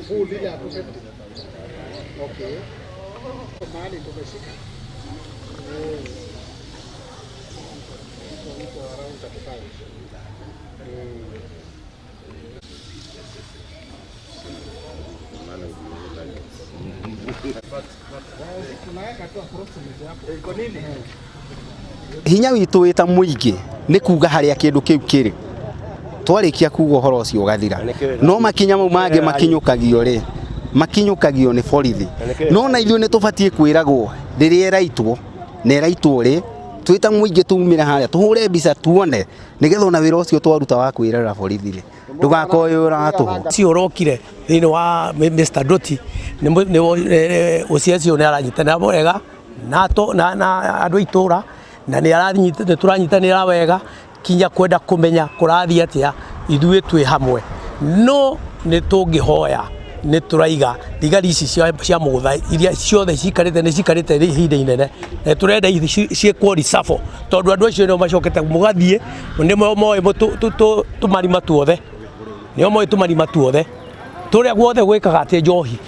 full ile ya 250. Okay. Mahali tumeshika. Iko around 35. Hinya witu wita muingi ni kuga haria kindu kiu kiri twarikia kuga horo ucio gathira no makinya mau mage makinyukagio ni borithi no na ithuĩ nĩ tũbatie kwĩragwo rĩrĩa ĩraitwo na ĩraitwo rĩ twĩta muingi tumire haria tũhure mbica tuone nigetha ona wĩra ũcio twaruta wa kwĩrera borithi rĩ ndugakoyũra tũho si urokire thĩinĩ wa Mr. Doti nĩ ũciacio nĩ aranyitanĩra wega na andũ itũra na nĩ tũranyitanĩra wega kinya kwenda kũmenya kũrathiĩ atĩa ithuĩ twĩ hamwe no nĩ tũngĩhoya nĩ tũraiga thigari ici cia mũgũtha iria ciothe cikarĩte ihinda inene tũrenda ciĩkwo reshuffle tondũ andũ acio nĩo macokete mũgathiĩ nĩmo moĩ tũmarima tuothe tũrĩa guothe gwĩkaga atĩ njohi